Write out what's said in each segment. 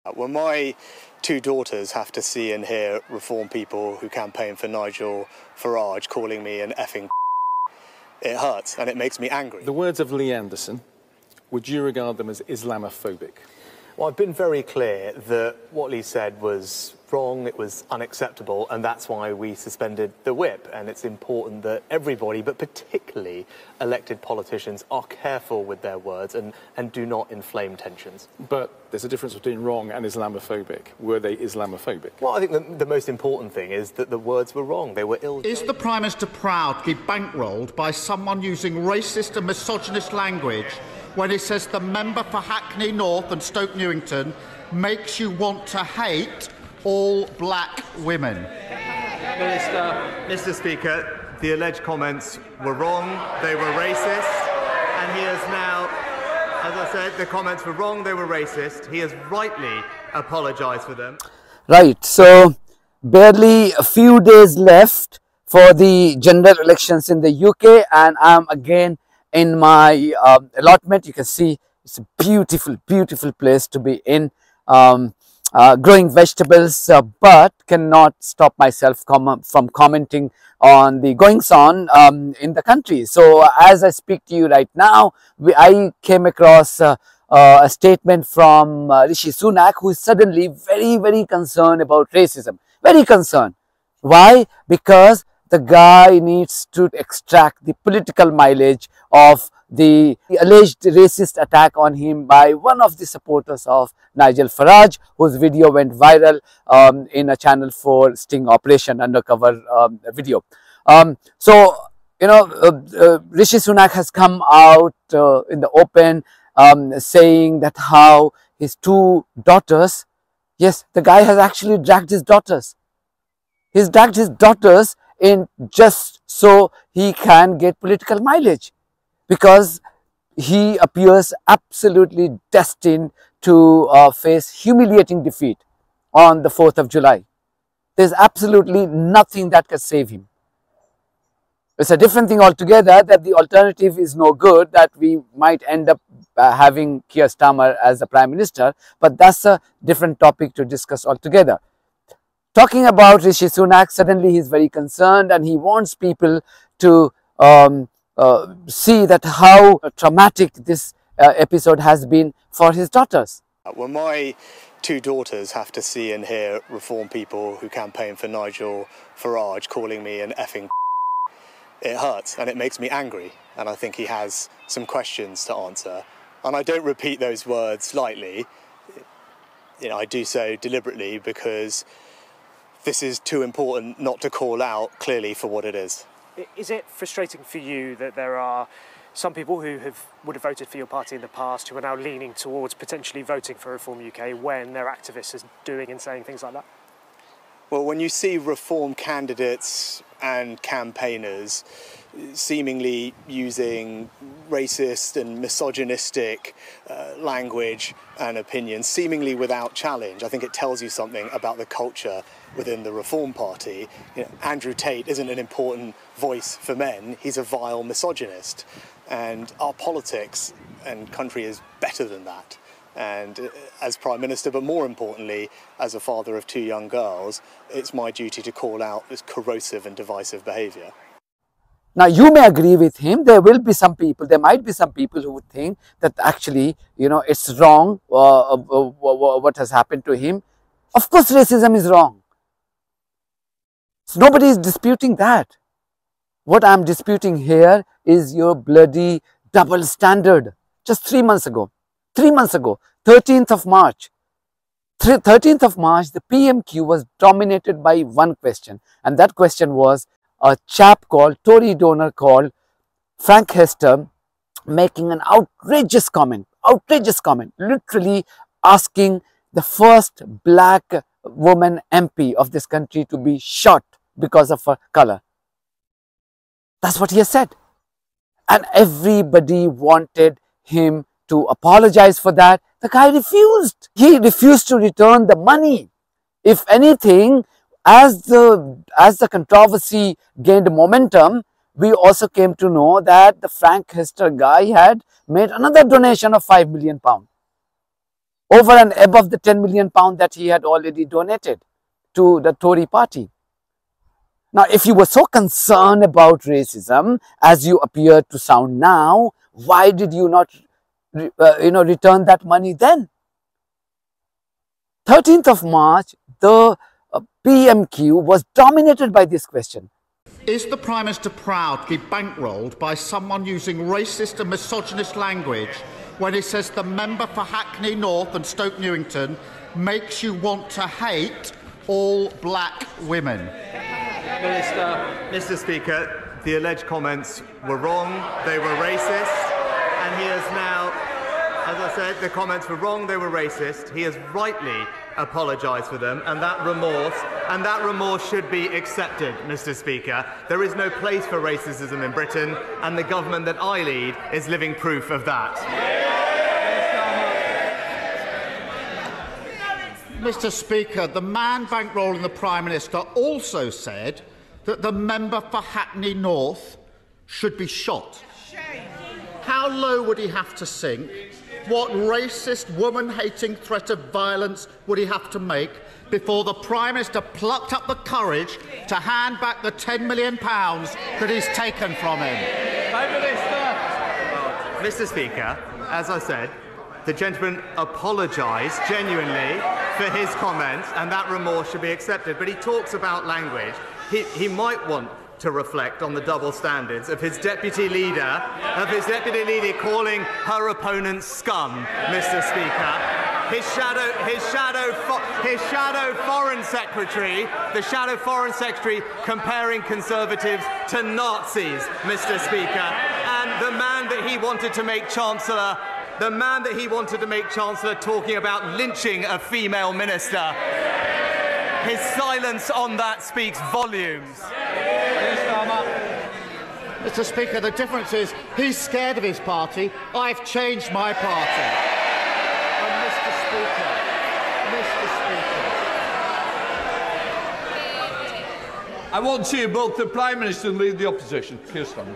When my two daughters have to see and hear reform people who campaign for Nigel Farage calling me an effing it hurts and it makes me angry. The words of Lee Anderson, would you regard them as Islamophobic? Well, I've been very clear that what Lee said was wrong, it was unacceptable, and that's why we suspended the whip. And it's important that everybody, but particularly elected politicians, are careful with their words and do not inflame tensions. But there's a difference between wrong and Islamophobic. Were they Islamophobic? Well, I think the most important thing is that the words were wrong. They were ill. Is the Prime Minister proud to be bankrolled by someone using racist and misogynist language when he says the member for Hackney North and Stoke Newington makes you want to hate all black women? Mr. Speaker, the alleged comments were wrong, they were racist, and he has now, as I said, the comments were wrong, they were racist. He has rightly apologised for them. Right, so barely a few days left for the general elections in the UK, and I'm again in my allotment. You can see it's a beautiful, beautiful place to be in. Growing vegetables, but cannot stop myself from commenting on the goings on in the country. So as I speak to you right now, I came across a statement from Rishi Sunak, who is suddenly very, very concerned about racism. Very concerned. Why? Because the guy needs to extract the political mileage of the alleged racist attack on him by one of the supporters of Nigel Farage, whose video went viral in a Channel 4 sting operation undercover video. So, you know, Rishi Sunak has come out in the open saying that how his two daughters, yes, the guy has actually dragged his daughters. He's dragged his daughters in just so he can get political mileage, because he appears absolutely destined to face humiliating defeat on the 4th of July. There's absolutely nothing that can save him. It's a different thing altogether that the alternative is no good, that we might end up having Keir Starmer as the Prime Minister, but that's a different topic to discuss altogether. Talking about Rishi Sunak, suddenly he's very concerned and he wants people to see that how traumatic this episode has been for his daughters. When my two daughters have to see and hear reform people who campaign for Nigel Farage calling me an effing it hurts and it makes me angry, and I think he has some questions to answer. And I don't repeat those words lightly. You know, I do so deliberately because this is too important not to call out clearly for what it is. Is it frustrating for you that there are some people who would have voted for your party in the past who are now leaning towards potentially voting for Reform UK when their activists are doing and saying things like that? Well, when you see reform candidates and campaigners seemingly using racist and misogynistic language and opinions, seemingly without challenge, I think it tells you something about the culture within the Reform Party. You know, Andrew Tate isn't an important voice for men, he's a vile misogynist. And our politics and country is better than that. And as Prime Minister, but more importantly, as a father of two young girls, it's my duty to call out this corrosive and divisive behaviour. Now, you may agree with him. There will be some people, there might be some people who would think that actually, you know, it's wrong what has happened to him. Of course, racism is wrong. So nobody is disputing that. What I'm disputing here is your bloody double standard. Just 3 months ago, 13th of March, the PMQ was dominated by one question, and that question was a chap called, Tory donor called Frank Hester, making an outrageous comment, literally asking the first black woman MP of this country to be shot because of her color. That's what he has said. And everybody wanted him to apologize for that. The guy refused. He refused to return the money. If anything, as the controversy gained momentum, we also came to know that the Frank Hester guy had made another donation of £5 million. over and above the 10 million pound that he had already donated to the Tory party. Now, if you were so concerned about racism as you appear to sound now, why did you not return that money then? 13th of March, the PMQ was dominated by this question. Is the Prime Minister proud to be bankrolled by someone using racist and misogynist language when he says the member for Hackney North and Stoke Newington makes you want to hate all black women? Mr. Speaker, the alleged comments were wrong, they were racist, and he has now, as I said, the comments were wrong, they were racist. He has rightly apologised for them, and that remorse should be accepted, Mr. Speaker. There is no place for racism in Britain, and the government that I lead is living proof of that. Mr. Speaker, the man bankrolling the Prime Minister also said that the member for Hackney North should be shot. How low would he have to sink? What racist, woman-hating threat of violence would he have to make before the Prime Minister plucked up the courage to hand back the £10 million that he's taken from him? Mr. Speaker, as I said, the gentleman apologised genuinely for his comments, and that remorse should be accepted. But he talks about language. He might want to reflect on the double standards of his deputy leader, calling her opponents scum, Mr. Speaker. His shadow foreign secretary, the shadow foreign secretary, comparing Conservatives to Nazis, Mr. Speaker, and the man that he wanted to make Chancellor. The man that he wanted to make Chancellor talking about lynching a female minister. His silence on that speaks volumes. Mr. Speaker, the difference is he's scared of his party. I've changed my party. And Mr. Speaker, I want to hear both the Prime Minister and lead the opposition. Keir Starmer.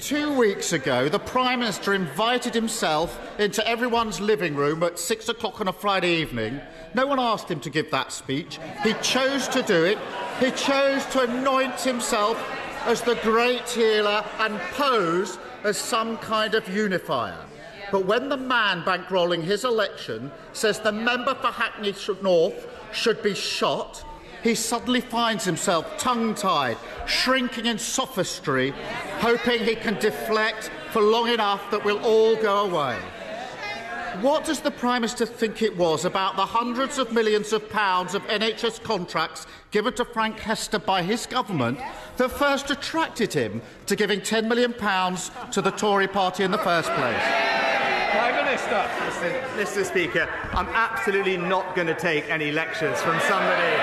2 weeks ago, the Prime Minister invited himself into everyone's living room at 6 o'clock on a Friday evening. No one asked him to give that speech. He chose to do it. He chose to anoint himself as the great healer and pose as some kind of unifier. But when the man bankrolling his election says the member for Hackney North should be shot, he suddenly finds himself tongue-tied, shrinking in sophistry, hoping he can deflect for long enough that we'll all go away. What does the Prime Minister think it was about the hundreds of millions of pounds of NHS contracts given to Frank Hester by his government that first attracted him to giving £10 million to the Tory party in the first place? Prime Minister. Mr. Speaker, I'm absolutely not going to take any lectures from somebody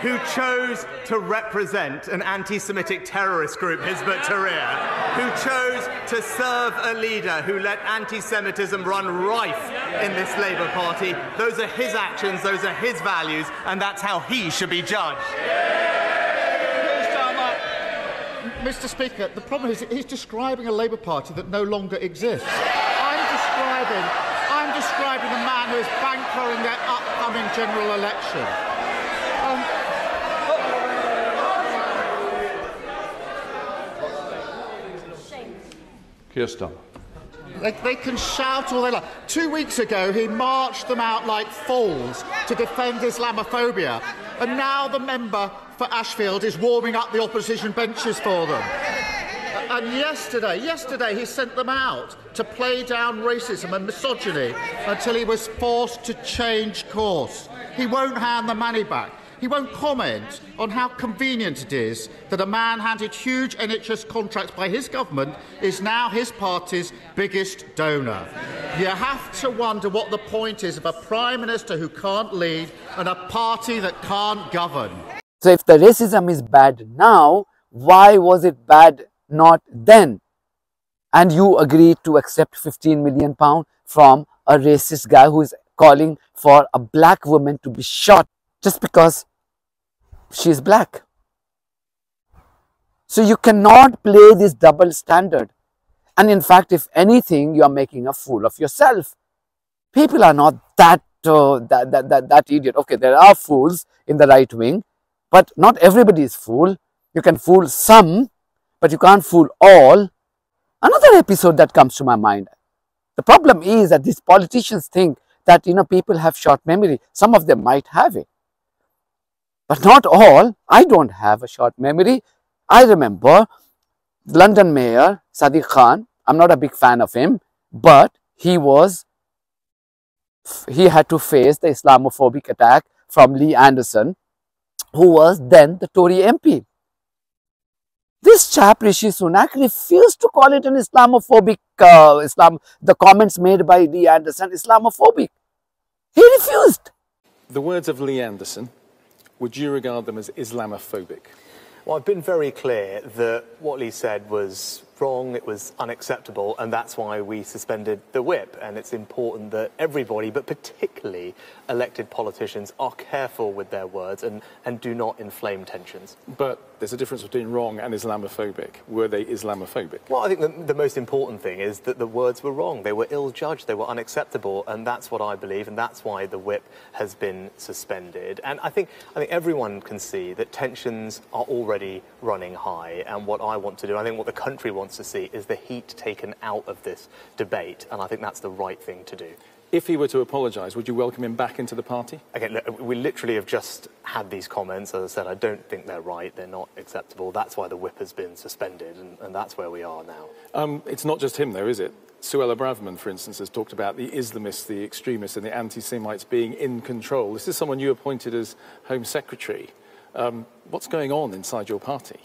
who chose to represent an anti-Semitic terrorist group, Hizb ut-Tahrir, who chose to serve a leader who let anti-Semitism run rife in this Labour Party. Those are his actions, those are his values, and that's how he should be judged. Mr. Speaker, the problem is he's describing a Labour Party that no longer exists. I'm describing the man who is bankrolling their upcoming general election. Keir Starmer. They can shout all they like. 2 weeks ago, he marched them out like fools to defend Islamophobia, and now the member for Ashfield is warming up the opposition benches for them. And yesterday he sent them out to play down racism and misogyny until he was forced to change course. He won't hand the money back. He won't comment on how convenient it is that a man handed huge NHS contracts by his government is now his party's biggest donor. You have to wonder what the point is of a Prime Minister who can't lead and a party that can't govern. So if the racism is bad now, why was it bad not then? And you agreed to accept £15 million from a racist guy who is calling for a black woman to be shot just because she is black. So you cannot play this double standard. And in fact, if anything, you are making a fool of yourself. People are not that idiot. Okay, there are fools in the right wing, but not everybody is fool. You can fool some, but you can't fool all. Another episode that comes to my mind. The problem is that these politicians think that, people have short memory. Some of them might have it, but not all. I don't have a short memory. I remember London Mayor Sadiq Khan. I'm not a big fan of him, but he had to face the Islamophobic attack from Lee Anderson, who was then the Tory MP. This chap, Rishi Sunak, refused to call it an Islamophobic, the comments made by Lee Anderson, Islamophobic. He refused. The words of Lee Anderson, would you regard them as Islamophobic? Well, I've been very clear that what Lee said was wrong, it was unacceptable, and that's why we suspended the whip. And it's important that everybody, but particularly elected politicians, are careful with their words and do not inflame tensions. But there's a difference between wrong and Islamophobic. Were they Islamophobic? Well, I think the most important thing is that the words were wrong. They were ill-judged, they were unacceptable, and that's what I believe, and that's why the whip has been suspended. And I think everyone can see that tensions are already running high, and what I want to do, I think what the country wants to see, is the heat taken out of this debate, and I think that's the right thing to do. If he were to apologise, would you welcome him back into the party? Again, look, we literally have just had these comments. As I said, I don't think they're right. They're not acceptable. That's why the whip has been suspended, and that's where we are now. It's not just him, though, is it? Suella Braverman, for instance, has talked about the Islamists, the extremists and the anti-Semites being in control. This is someone you appointed as Home Secretary. What's going on inside your party?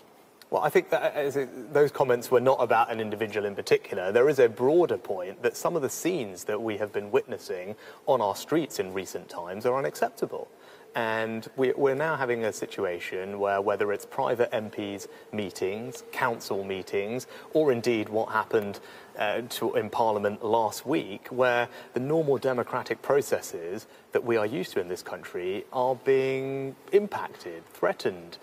Well, I think that those comments were not about an individual in particular. There is a broader point that some of the scenes that we have been witnessing on our streets in recent times are unacceptable. And we're now having a situation where, whether it's private MPs' meetings, council meetings, or indeed what happened in Parliament last week, where the normal democratic processes that we are used to in this country are being impacted, threatened,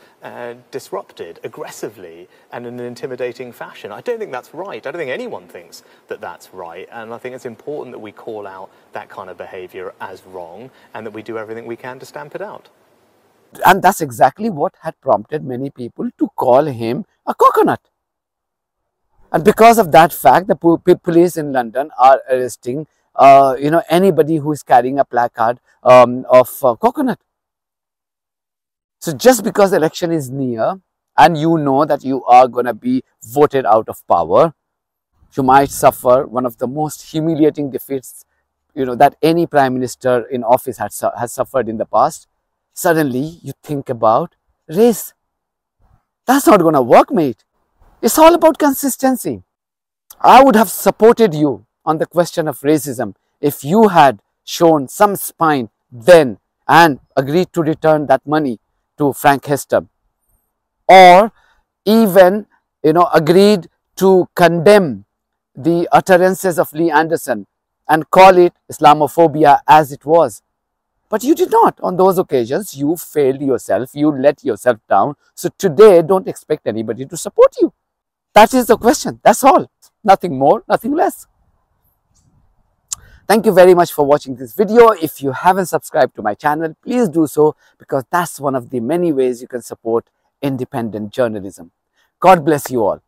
disrupted aggressively and in an intimidating fashion. I don't think that's right. I don't think anyone thinks that that's right. And I think it's important that we call out that kind of behaviour as wrong and that we do everything we can to stamp it out. And that's exactly what had prompted many people to call him a coconut. And because of that fact, the police in London are arresting, anybody who is carrying a placard of coconut. So just because the election is near and you know that you are going to be voted out of power, you might suffer one of the most humiliating defeats, that any prime minister in office has suffered in the past. Suddenly you think about race. That's not going to work, mate. It's all about consistency. I would have supported you on the question of racism if you had shown some spine then and agreed to return that money to Frank Hester, or even agreed to condemn the utterances of Lee Anderson and call it Islamophobia as it was. But you did not. On those occasions, you failed yourself, you let yourself down. So today, don't expect anybody to support you. That is the question. That's all. Nothing more, nothing less. Thank you very much for watching this video. If you haven't subscribed to my channel, please do so, because that's one of the many ways you can support independent journalism. God bless you all.